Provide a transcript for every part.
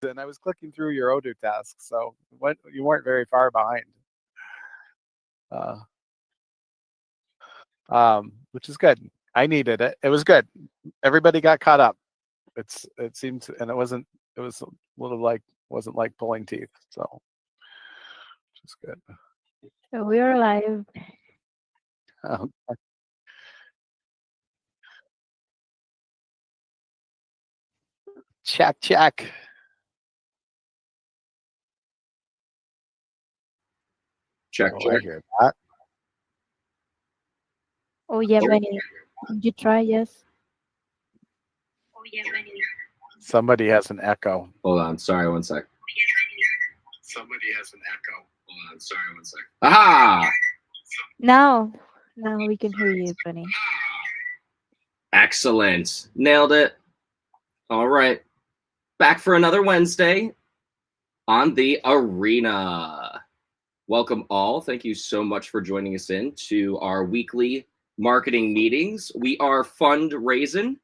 and I was clicking through your Odoo tasks, so you weren't very far behind, uh, which is good. I needed it. It was good. Everybody got caught up. It seemed, and it was a little like wasn't like pulling teeth, so which is good. So we are live. Um, check, check. Check, Oh, I check. hear that. Oh yeah, Benny. Did you try? Yes. Somebody has an echo. Hold on. Sorry, one sec. Somebody has an echo. Hold on. Sorry, one sec. Aha! Now we can hear you, Benny. Excellent. Nailed it. All right. Back for another Wednesday on the arena. Welcome all. Thank you so much for joining us in to our weekly marketing meetings. We are fundraising.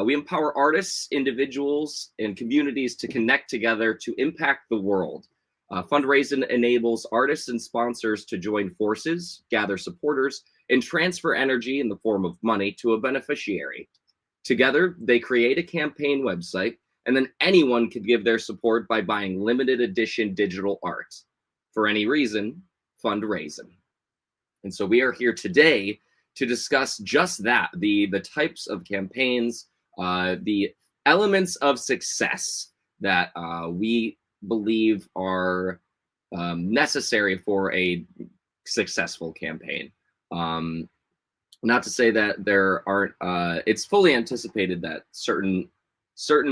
We empower artists, individuals, and communities to connect together to impact the world. Fundraising enables artists and sponsors to join forces, gather supporters, and transfer energy in the form of money to a beneficiary. Together, they create a campaign website, and then anyone can give their support by buying limited edition digital art. For any reason, fundraising. And so we are here today to discuss just that, the types of campaigns, the elements of success that we believe are necessary for a successful campaign. Not to say that there aren't, it's fully anticipated that certain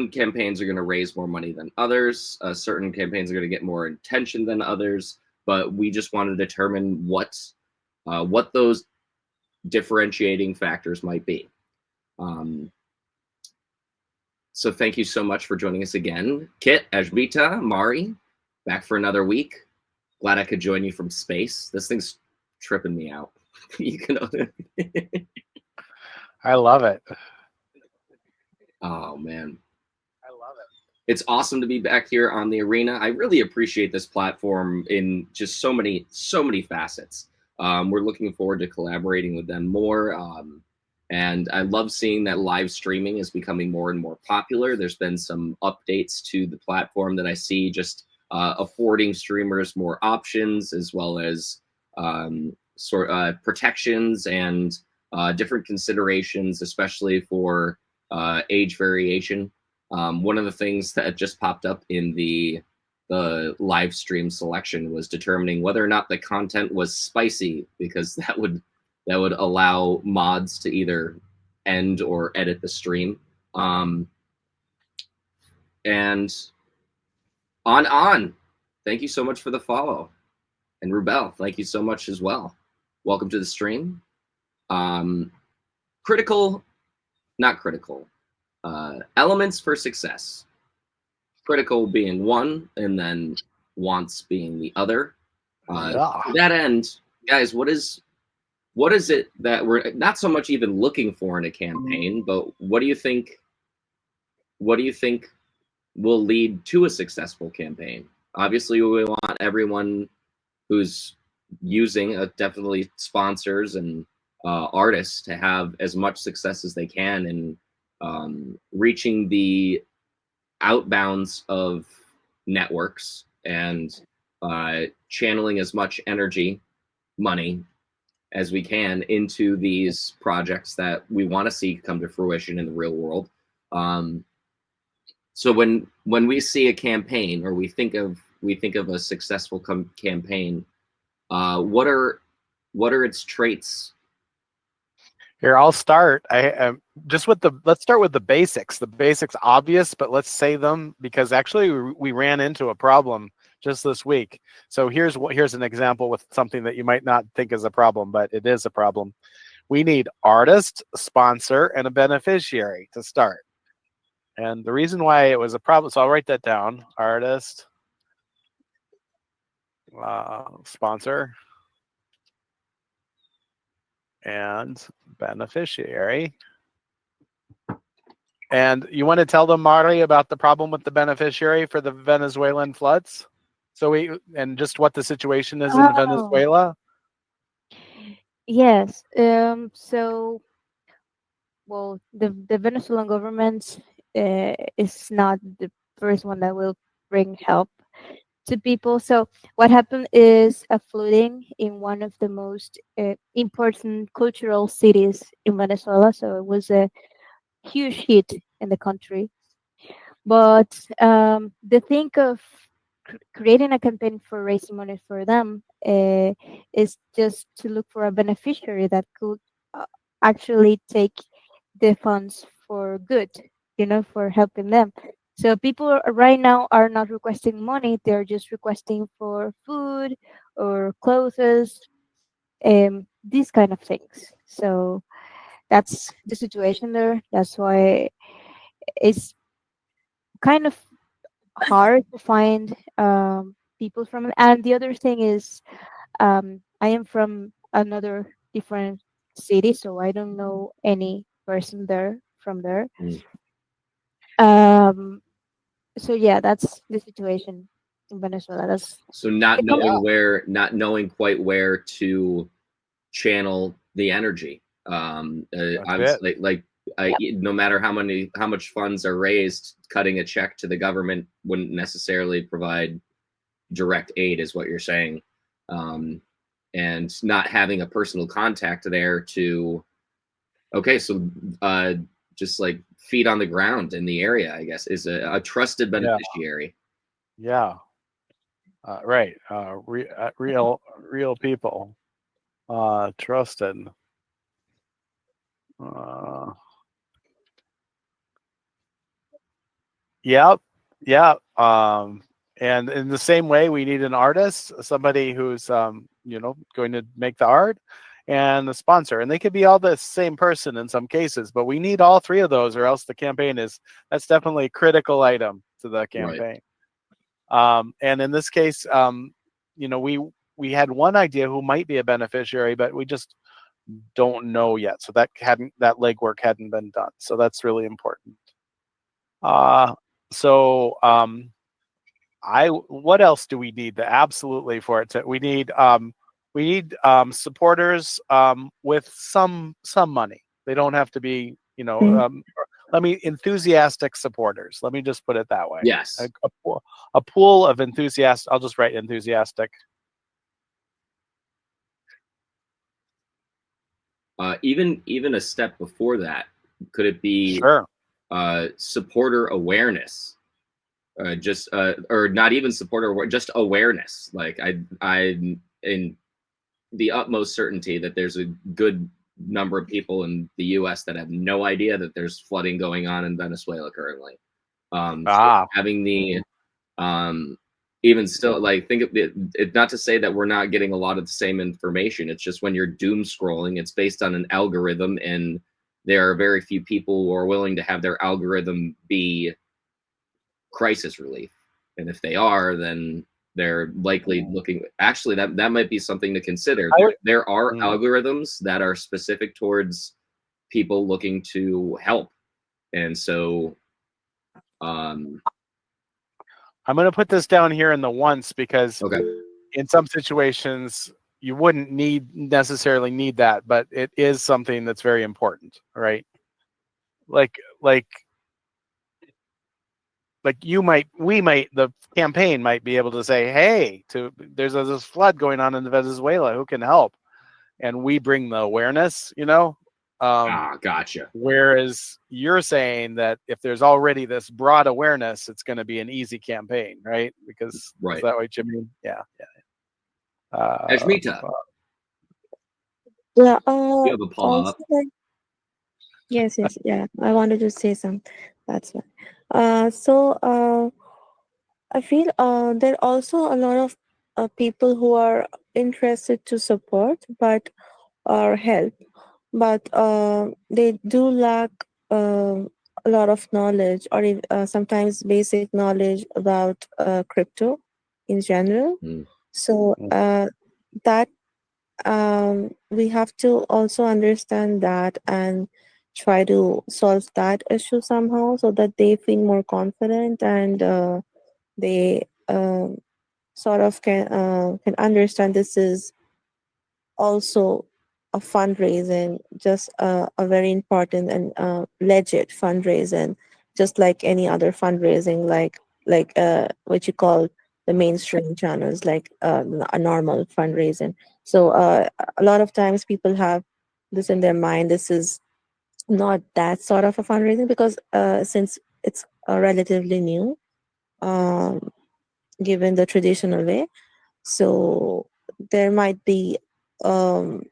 campaigns are going to raise more money than others. Certain campaigns are going to get more attention than others, but we just want to determine what those differentiating factors might be. So thank you so much for joining us again. Kit, Ajmita, Mari, back for another week. Glad I could join you from space. This thing's tripping me out. You can. I love it. Oh man. I love it. It's awesome to be back here on the arena. I really appreciate this platform in just so many facets. We're looking forward to collaborating with them more. And I love seeing that live streaming is becoming more and more popular. There's been some updates to the platform that I see just affording streamers more options, as well as protections and different considerations, especially for age variation. One of the things that just popped up in the live stream selection was determining whether or not the content was spicy, because that would allow mods to either end or edit the stream. And on. Thank you so much for the follow. And Rubel, thank you so much as well. Welcome to the stream. Critical, not critical. Elements for success. Critical being one, and then wants being the other. Yeah. To that end, guys, what is it that we're not so much even looking for in a campaign, but what do you think will lead to a successful campaign? Obviously, we want everyone who's using definitely sponsors and artists to have as much success as they can in reaching the outbounds of networks and channeling as much energy, money as we can into these projects that we want to see come to fruition in the real world. So when we see a campaign, or we think of a successful campaign, what are its traits? Here, I'll start. Just with let's start with the basics. The basics obvious, but let's say them, because actually we ran into a problem just this week. So here's an example with something that you might not think is a problem, but it is a problem. We need artist, sponsor, and a beneficiary to start. And the reason why it was a problem, so I'll write that down: artist, sponsor, and beneficiary. And you want to tell them, Mari, about the problem with the beneficiary for the Venezuelan floods? So and just what the situation is in Oh, Venezuela? yes. So, well, the Venezuelan government is not the first one that will bring help to people. So, what happened is a flooding in one of the most important cultural cities in Venezuela. So, it was a huge hit in the country. But the thing of creating a campaign for raising money for them is just to look for a beneficiary that could uh, actually take the funds for good, for helping them. So people right now are not requesting money; they're just requesting for food or clothes, these kind of things. So that's the situation there. That's why it's kind of hard to find people from it. And the other thing is, I am from another different city, so I don't know any person there from there. Mm. Um, so yeah, that's the situation in Venezuela. That's So not the com- Yeah, knowing where, not knowing quite where to channel the energy. that's it. Obviously, like Yep. no matter how much funds are raised, cutting a check to the government wouldn't necessarily provide direct aid, is what you're saying. Um, and not having a personal contact there to, okay, so just like feet on the ground in the area, I guess, is a trusted Yeah, beneficiary. yeah, right. Real people, trusted. Uh, Yep. Yeah. And in the same way, we need an artist, somebody who's going to make the art, and the sponsor. And they could be all the same person in some cases, but we need all three of those, or else the campaign is that's definitely a critical item to the Right. campaign. And in this case, we had one idea who might be a beneficiary, but we just don't know yet. So that legwork hadn't been done. So that's really important. Uh, so I what else do we need? Absolutely for it to we need supporters with some money. They don't have to be Mm. let me enthusiastic supporters. Let me just put it that way. A, Yes. a, a pool of enthusiasts. I'll just write enthusiastic. Even a step before that, could it be Sure. supporter awareness? Just or not even supporter, just awareness. Like I'm in the utmost certainty that there's a good number of people in the U.S. that have no idea that there's flooding going on in Venezuela currently. So Ah. having the um, even still, like, think of it, not to say that we're not getting a lot of the same information. It's just when you're doom scrolling, it's based on an algorithm, and there are very few people who are willing to have their algorithm be crisis relief. And if they are, then they're likely looking. Actually, that might be something to consider. I would. There are Mm. algorithms that are specific towards people looking to help, and so um, I'm going to put this down here in the once because okay, in some situations you wouldn't necessarily need that, but it is something that's very important, right? Like like the campaign might be able to say, hey, there's this flood going on in Venezuela, who can help? And we bring the awareness, gotcha. whereas you're saying that if there's already this broad awareness, it's going to be an easy campaign, right? Because is Right, that what you mean? Yeah. Ashmita, Yeah. you have a paw Also, up. like, yes, yes, yeah. I wanted to say some. That's why. I feel there are also a lot of people who are interested to support, but or help, but they do lack a lot of knowledge, or sometimes basic knowledge about crypto in general. Mm, So that we have to also understand that and try to solve that issue somehow so that they feel more confident, and they sort of can understand this is also a fundraising, just a very important and legit fundraising, just like any other fundraising, like what you call the mainstream channels, like a normal fundraising. So a lot of times people have this in their mind. This is not that sort of a fundraising because since it's relatively new, um, given the traditional way, so there might be um,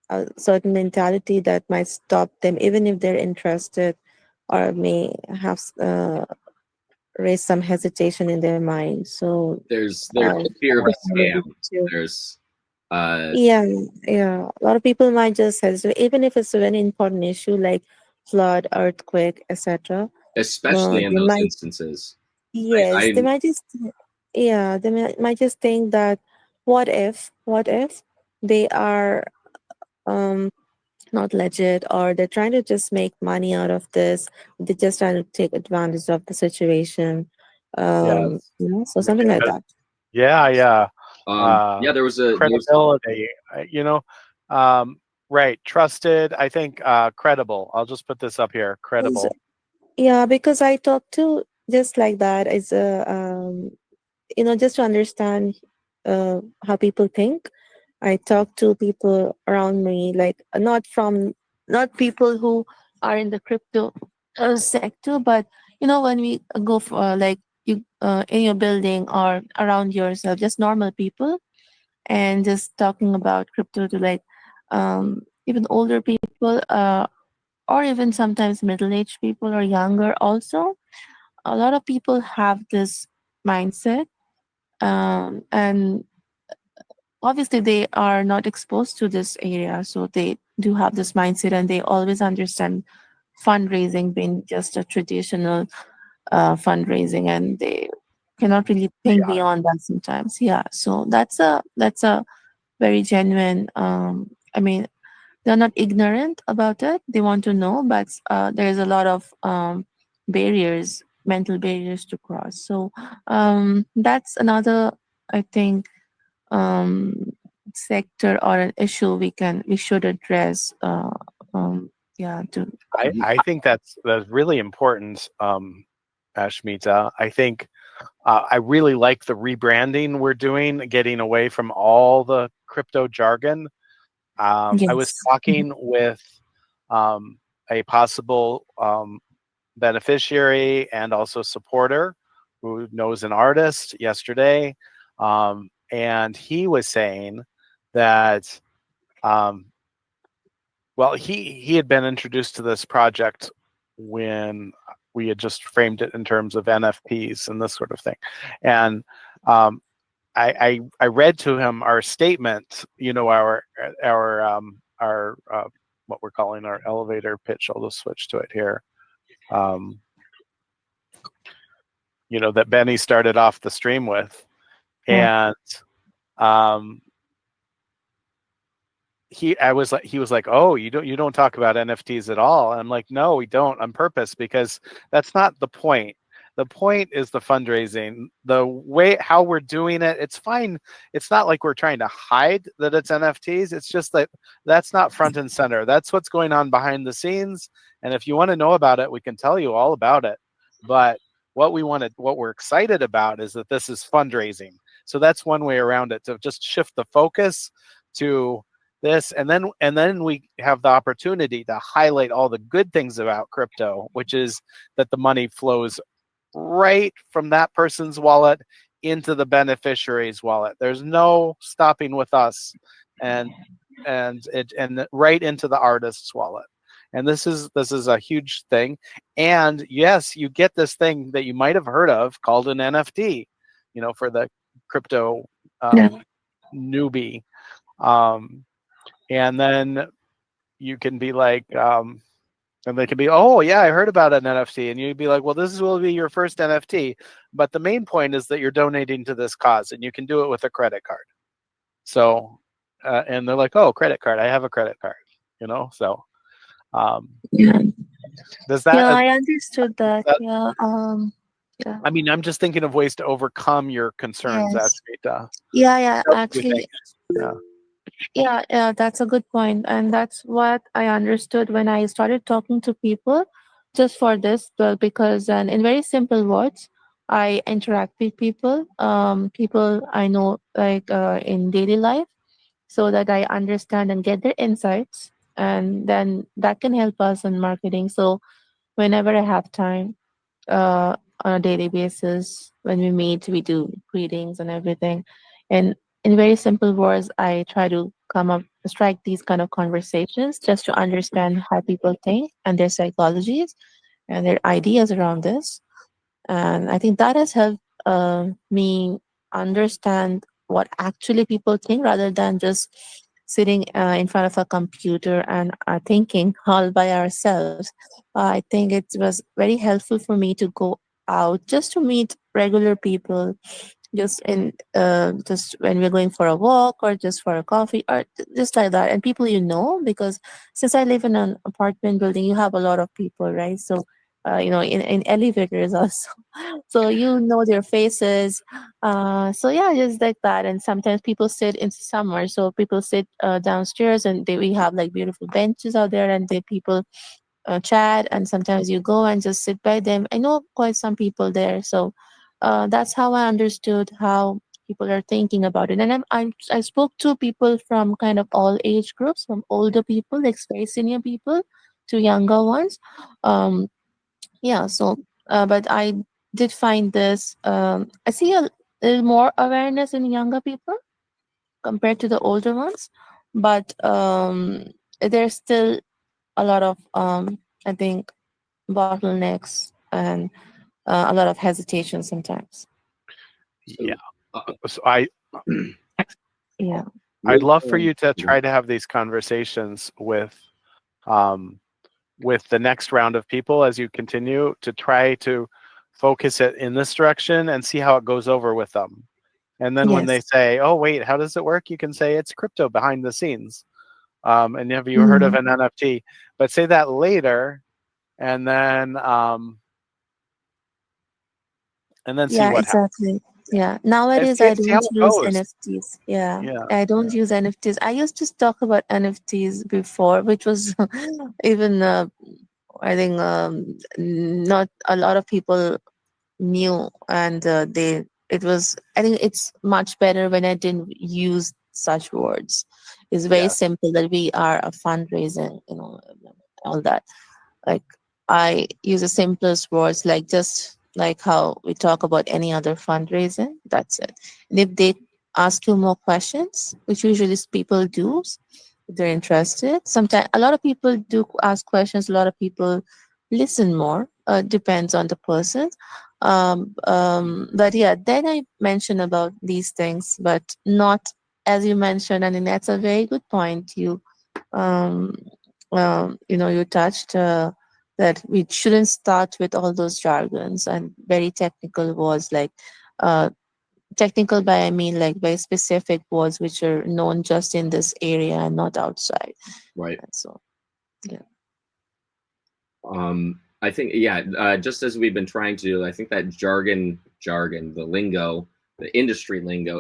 a certain mentality that might stop them, even if they're interested, or may have raised some hesitation in their mind. So, There's uh, the fear of a scam. to- There's uh, yeah, yeah. A lot of people might just hesitate, even if it's a very important issue like flood, earthquake, etc. especially in They those might, instances. yes, they I might just, yeah, they might just think that, what if they are um not legit, or they're trying to just make money out of this, they're just trying to take advantage of the situation, Yes. so something like that. Yeah, yeah. yeah, there was Credibility, you know, um, right. Trusted, I think, credible. I'll just put this up here. Is- Credible. yeah, because I talk to just like that is a just to understand how people think. I talk to people around me, like not people who are in the crypto sector, but when we go for like you in your building or around yourself, just normal people, and just talking about crypto to like even older people, or even sometimes middle-aged people or younger. Also, a lot of people have this mindset, and obviously they are not exposed to this area, so they do have this mindset, and they always understand fundraising being just a traditional fundraising, and they cannot really think Yeah. beyond that sometimes. Yeah, so that's a very genuine, I mean, they're not ignorant about it, they want to know, but there's a lot of barriers, mental barriers to cross. So that's another, I think, um, sector or an issue we should address. Yeah, to I think that's really important, Ashmita. I think I really like the rebranding we're doing, getting away from all the crypto jargon. I was yes. talking with um, a possible beneficiary and also supporter who knows an artist yesterday, and he was saying that um, well, he had been introduced to this project when we had just framed it in terms of NFTs and this sort of thing, and um, I read to him our statement, our what we're calling our elevator pitch. I'll just switch to it here. Um, that Benny started off the stream with, Yeah. and um, he was like, oh, you don't talk about NFTs at all. And I'm like, no, we don't, on purpose, because that's not the point. The point is the fundraising, the way how we're doing it. It's fine. It's not like we're trying to hide that it's NFTs. It's just that that's not front and center. That's what's going on behind the scenes. And if you want to know about it, we can tell you all about it. But what we're excited about is that this is fundraising. So that's one way around it, to just shift the focus to this, and then we have the opportunity to highlight all the good things about crypto, which is that the money flows right from that person's wallet into the beneficiary's wallet. There's no stopping with us, and right into the artist's wallet. And this is a huge thing. And yes, you get this thing that you might have heard of called an NFT, for the crypto Yeah. newbie. Um, and then you can be like, and they can be, oh yeah, I heard about an NFT, and you'd be like, well, will be your first NFT, but the main point is that you're donating to this cause, and you can do it with a credit card. So, and they're like, oh, credit card, I have a credit card, so Yeah. Does that, Yeah, I understood that. that? Yeah. Yeah. I mean, I'm just thinking of ways to overcome your concerns, Yes. Asmita. Yeah. Yeah. What do you Actually, think? Yeah. yeah. Yeah. That's a good point, and that's what I understood when I started talking to people, just for this. Well, because in very simple words, I interact with people. People I know, like in daily life, so that I understand and get their insights, and then that can help us in marketing. So whenever I have time, on a daily basis, when we meet, we do greetings and everything. And in very simple words, I try to come up, strike these kind of conversations just to understand how people think and their psychologies and their ideas around this. And I think that has helped me understand what actually people think rather than just sitting in front of a computer and thinking all by ourselves. I think it was very helpful for me to go out just to meet regular people, just when we're going for a walk or just for a coffee or just like that, and people because since I live in an apartment building, you have a lot of people, right? So in elevators also. So you know their faces. So yeah, just like that. And sometimes people sit in summer, so people sit downstairs, and we have like beautiful benches out there, and the people chat. And sometimes you go and just sit by them. I know quite some people there, so that's how I understood how people are thinking about it. And I spoke to people from kind of all age groups, from older people, like very senior people, to younger ones. Um, yeah, so but I did find this. I see a little more awareness in younger people compared to the older ones, but there's still a lot of I think bottlenecks and a lot of hesitation sometimes. Yeah. So, uh, So Yeah. I'd moving love for on. you to try to have these conversations um, with the next round of people as you continue to try to focus it in this direction and see how it goes over with them. And then when they Yes. say, "Oh, wait, how does it work?" You can say it's crypto behind the scenes. And have you heard of Mhm. an NFT? But say that later, and then see Yeah, what happens. exactly. Yeah. Nowadays, See, I see how don't it use goes. NFTs. Yeah. Yeah. I don't use NFTs. I used to talk about NFTs before, which was even, I think, not a lot of people knew. And it was, I think it's much better when I didn't use such words. It's very Yes. simple that we are a fundraiser, all that. Like, I use the simplest words, like just like how we talk about any other fundraising. That's it. And if they ask you more questions, which usually people do, if they're interested, sometimes a lot of people do ask questions. A lot of people listen more. Depends on the person. But yeah, then I mention about these things, but not as you mentioned. I mean, that's a very good point. Um, you touched that we shouldn't start with all those jargons and very technical words, like uh, technical by I mean like very specific words which are known just in this area and not outside. Right. And so yeah. I think, yeah, just as we've been trying to do, I think that jargon, the lingo, the industry lingo,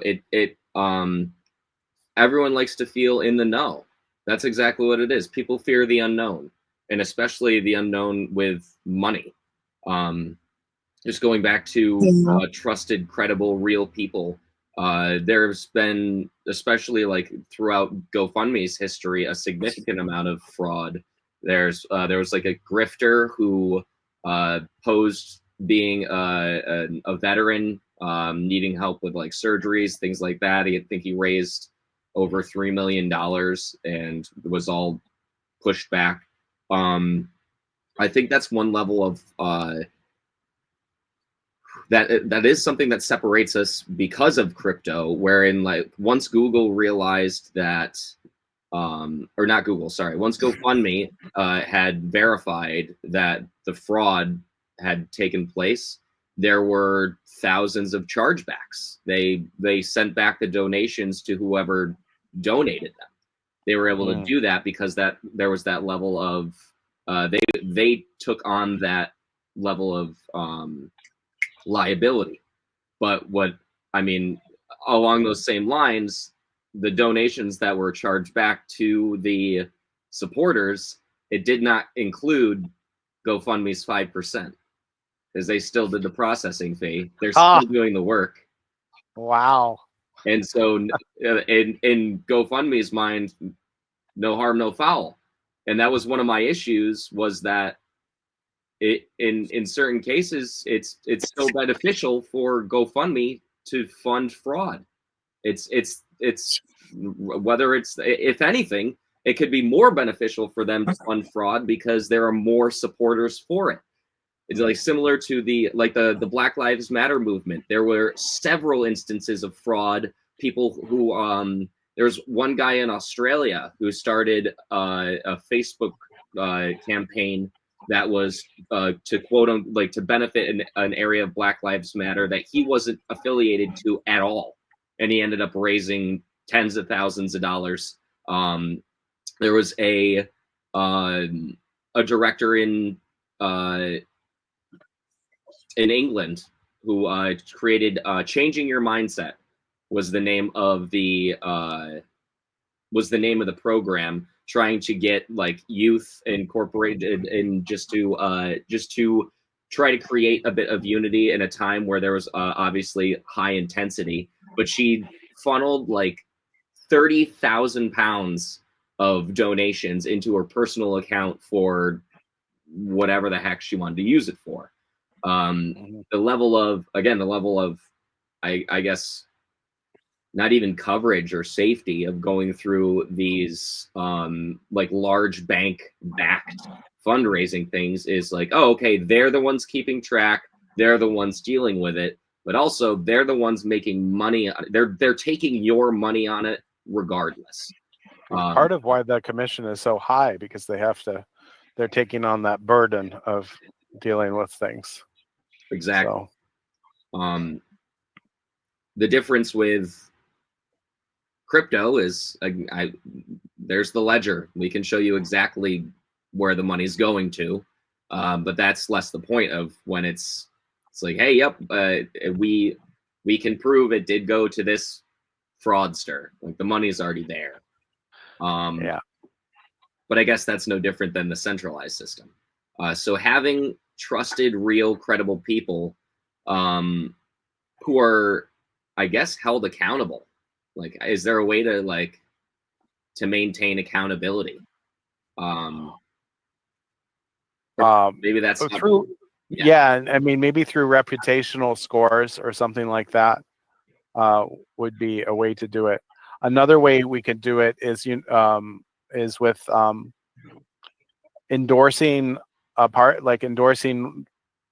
everyone likes to feel in the know. That's exactly what it is. People fear the unknown, and especially the unknown with money. Um, just going back to Yeah. trusted, credible, real people. There's been, especially like throughout GoFundMe's history, a significant amount of fraud. There was like a grifter who posed being a veteran, needing help with like surgeries, things like that. I think he raised over $3 million and was all pushed back. I think that's one level of that is something that separates us because of crypto, wherein like once Google realized that or not Google, sorry, once GoFundMe had verified that the fraud had taken place, there were thousands of chargebacks. They sent back the donations to whoever donated them. They were able to Mm. do that because that there was that level of They took on that level of liability. But what I mean, along those same lines, the donations that were charged back to the supporters, it did not include GoFundMe's 5%, because they still did the processing fee. They're still doing the work. Wow. And so in GoFundMe's mind, no harm, no foul. And that was one of my issues, was that it in certain cases it's so beneficial for GoFundMe to fund fraud. It's whether it's, if anything, it could be more beneficial for them to fund fraud because there are more supporters for it. It's like similar to the Black Lives Matter movement. There were several instances of fraud. People who there's one guy in Australia who started a Facebook campaign that was to quote to benefit an area of Black Lives Matter that he wasn't affiliated to at all, and he ended up raising tens of thousands of dollars. There was a director in England who created "Changing Your Mindset" was the name of the program, trying to get like youth incorporated and just to try to create a bit of unity in a time where there was obviously high intensity. But she funneled like £30,000 of donations into her personal account for whatever the heck she wanted to use it for. The level of I guess not even coverage or safety of going through these like large bank backed fundraising things is like, oh, okay, they're the ones keeping track, they're the ones dealing with it, but also they're the ones making money. They're taking your money on it regardless. Part of why the commission is so high, because they're taking on that burden of dealing with things. Exactly. So, the difference with crypto is there's the ledger. We can show you exactly where the money's going to, but that's less the point of when it's like, hey, yep, we can prove it did go to this fraudster. Like the money's already there. Yeah. But I guess that's no different than the centralized system. So having trusted, real, credible people who are, I guess, held accountable. Like, is there a way to maintain accountability? Maybe that's through. Yeah, I mean, maybe through reputational scores or something like that would be a way to do it. Another way we could do it is with endorsing endorsing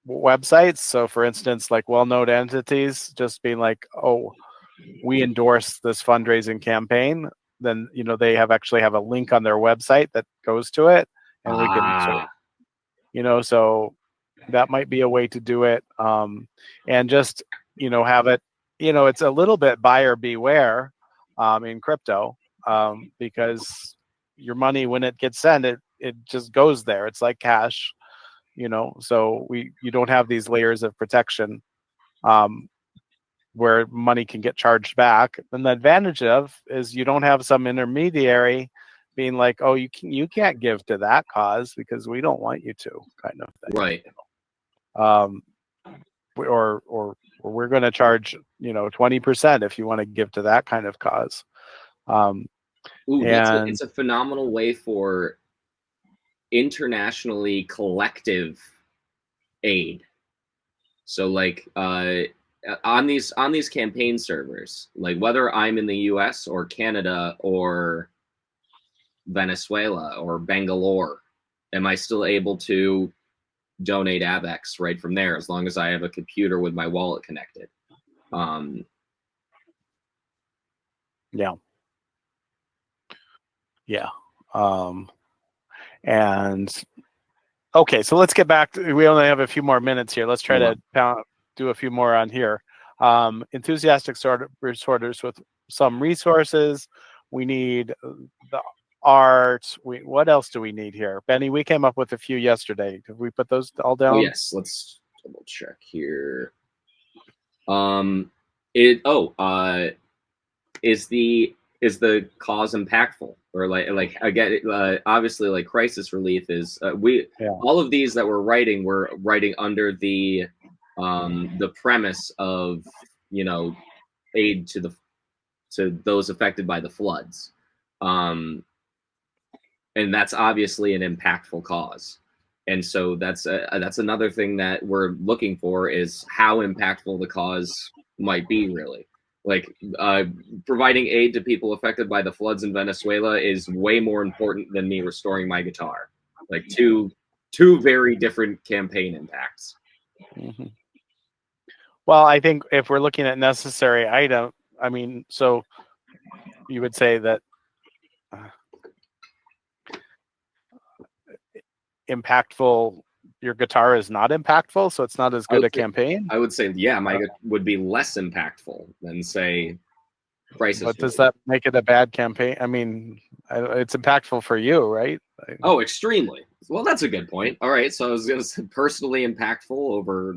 websites. So, for instance, like well-known entities just being like, "Oh, we endorse this fundraising campaign." Then they actually have a link on their website that goes to it, and we can so that might be a way to do it. And just have it. It's a little bit buyer beware in crypto, because your money, when it gets sent, it just goes there. It's like cash. So you don't have these layers of protection where money can get charged back. And the advantage is you don't have some intermediary being like, oh, you can't give to that cause because we don't want you to, kind of thing. Right. Or we're going to charge 20% if you want to give to that kind of cause. It's a phenomenal way for internationally collective aid. So like on these campaign servers, like whether I'm in the US or Canada or Venezuela or Bangalore, am I still able to donate AVEX right from there, as long as I have a computer with my wallet connected? And okay, so let's get back to, we only have a few more minutes here. Let's try to do a few more on here. Enthusiastic sorters with some resources. We need art. What else do we need here? Benny, we came up with a few yesterday. Did we put those all down? Oh yes, let's double check here. Is the cause impactful, or like again, obviously, like crisis relief is all of these that we're writing under the premise of, you know, aid to those affected by the floods, and that's obviously an impactful cause. And so that's another thing that we're looking for, is how impactful the cause might be, really. Like providing aid to people affected by the floods in Venezuela is way more important than me restoring my guitar. Like two very different campaign impacts. Mm-hmm. Well, I think if we're looking at necessary item, I mean, so you would say that impactful, your guitar is not impactful, so it's not as good a campaign? I would say, yeah, my would be less impactful than, say, crisis. But does that make it a bad campaign? I mean, it's impactful for you, right? Oh, extremely. Well, that's a good point. All right, so I was going to say personally impactful over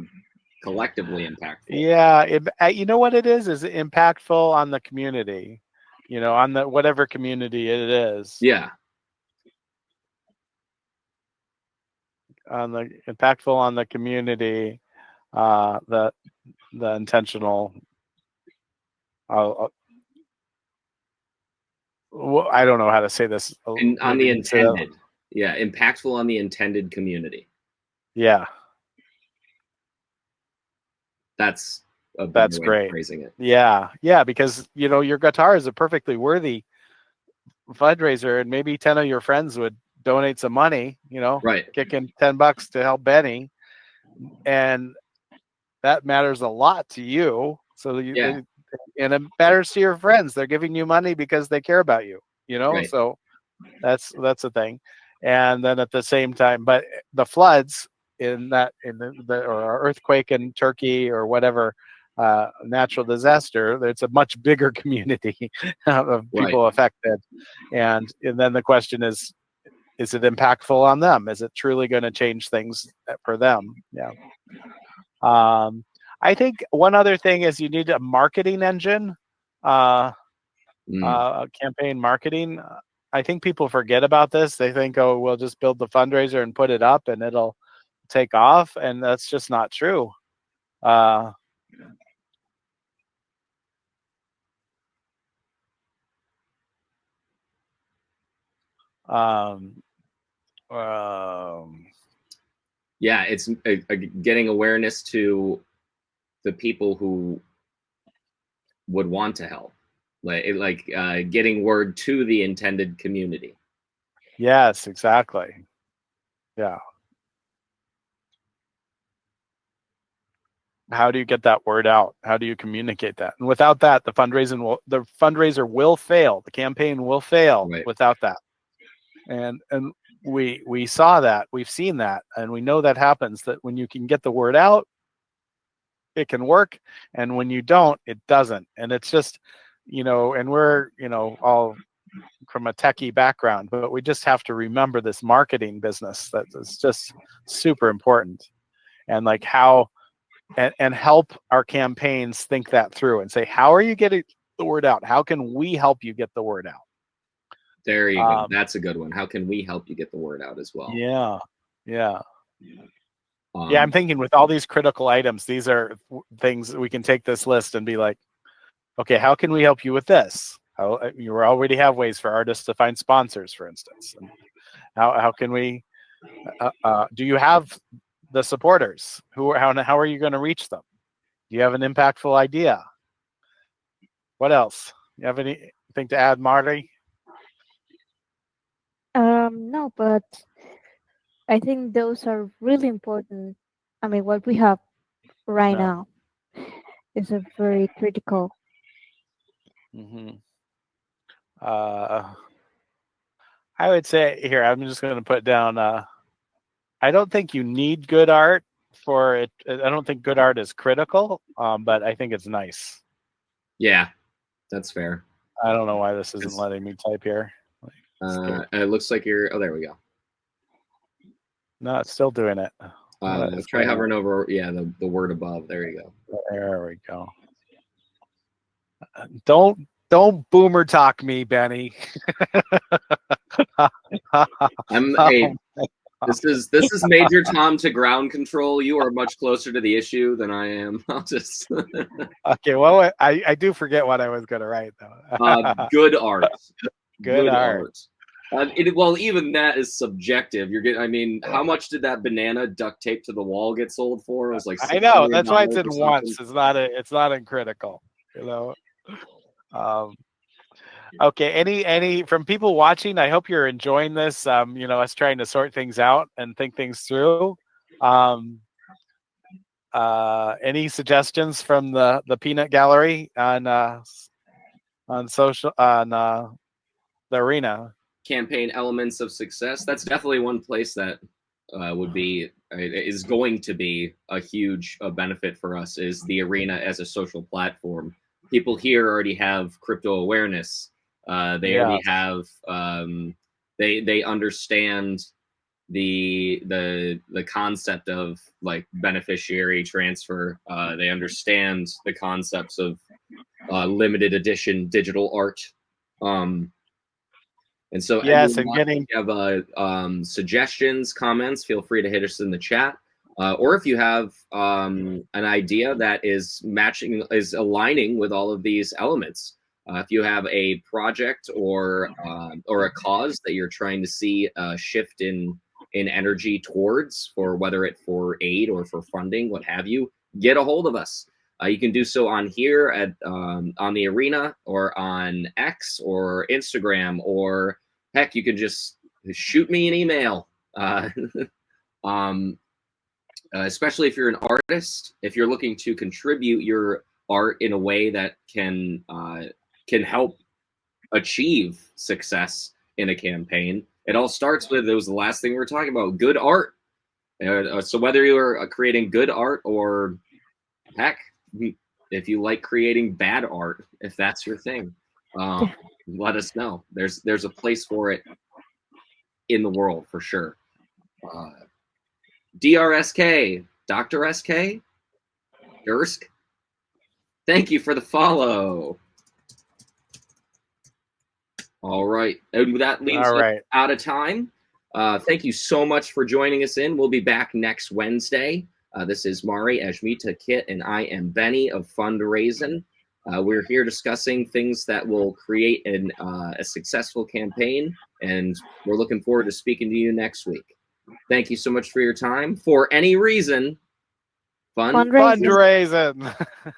collectively impactful. Yeah, you know what it is impactful on the community, you know, on the whatever community it is. Yeah. On the impactful on the community, the intentional. I don't know how to say this. And on the intended, yeah, impactful on the intended community. Yeah, that's great. Phrasing it. Yeah, because you know your guitar is a perfectly worthy fundraiser, and maybe 10 of your friends would donate some money, you know, right, kick in $10 to help Benny, and that matters a lot to you. So and it matters to your friends. They're giving you money because they care about you, you know. Right. So that's the thing. And then at the same time, but the floods in the or earthquake in Turkey or whatever natural disaster, it's a much bigger community of people affected, and then the question is it impactful on them? Is it truly going to change things for them? Yeah. I think one other thing is you need a marketing engine, campaign marketing. I think people forget about this. They think, oh, we'll just build the fundraiser and put it up and it'll take off. And that's just not true. Yeah, it's getting awareness to the people who would want to help, like getting word to the intended community. Yes, exactly. Yeah. How do you get that word out? How do you communicate that? And without that, the fundraiser will fail. The campaign will fail without that. And we saw that. We've seen that, and we know that happens. That when you can get the word out, it can work, and when you don't, it doesn't. And it's just, you know, and we're, you know, all from a techie background, but we just have to remember this marketing business that is just super important, and like how and help our campaigns think that through and say, how are you getting the word out? How can we help you get the word out? There you go. That's a good one. How can we help you get the word out as well? Yeah. I'm thinking with all these critical items, these are things we can take this list and be like, okay, how can we help you with this? You already have ways for artists to find sponsors, for instance. And how can we? Do you have the supporters? How are you going to reach them? Do you have an impactful idea? What else? You have anything to add, Marty? No, but I think those are really important. I mean, what we have right now is a very critical. Mm-hmm. I would say here, I'm just going to put down, I don't think you need good art for it. I don't think good art is critical, but I think it's nice. Yeah, that's fair. I don't know why this isn't letting me type here. It looks like you're. Oh, there we go. No, it's still doing it. What is Try going on? hovering over. Yeah, the word above. There you go. There we go. Don't boomer talk me, Benny. I'm a. This is Major Tom to ground control. You are much closer to the issue than I am. I'll just. Okay, well, I do forget what I was going to write though. Good art. Good art. Well, even that is subjective. You're getting. I mean, how much did that banana duct tape to the wall get sold for? It was like I know. $6 That's why it's million in or once. something. It's not in critical. You know. Okay. Any from people watching? I hope you're enjoying this. Us trying to sort things out and think things through. Any suggestions from the peanut gallery on social on the arena? Campaign elements of success. That's definitely one place that is going to be a huge benefit for us. Is the arena as a social platform. People here already have crypto awareness. They already have. They understand the concept of like beneficiary transfer. They understand the concepts of limited edition digital art. And so, Yes, anyone and getting if you have suggestions, comments, feel free to hit us in the chat. Or if you have an idea that is aligning with all of these elements. If you have a project or a cause that you're trying to see a shift in energy towards, for whether it for aid or for funding, what have you, get a hold of us. You can do so on here at on the arena or on X or Instagram, or heck, you can just shoot me an email. Especially if you're an artist, if you're looking to contribute your art in a way that can help achieve success in a campaign. It all starts with, it was the last thing we were talking about, good art. So whether you're creating good art, or heck, if you like creating bad art, if that's your thing, let us know. There's a place for it in the world for sure. DRSK, Dr. SK, Dursk, thank you for the follow. All right, and that leaves us out of time. Thank you so much for joining us in. We'll be back next Wednesday. This is Mari, Ashmita, Kit, and I am Benny of Raisin. We're here discussing things that will create a successful campaign, and we're looking forward to speaking to you next week. Thank you so much for your time. For any reason, Fundraising. fundraising.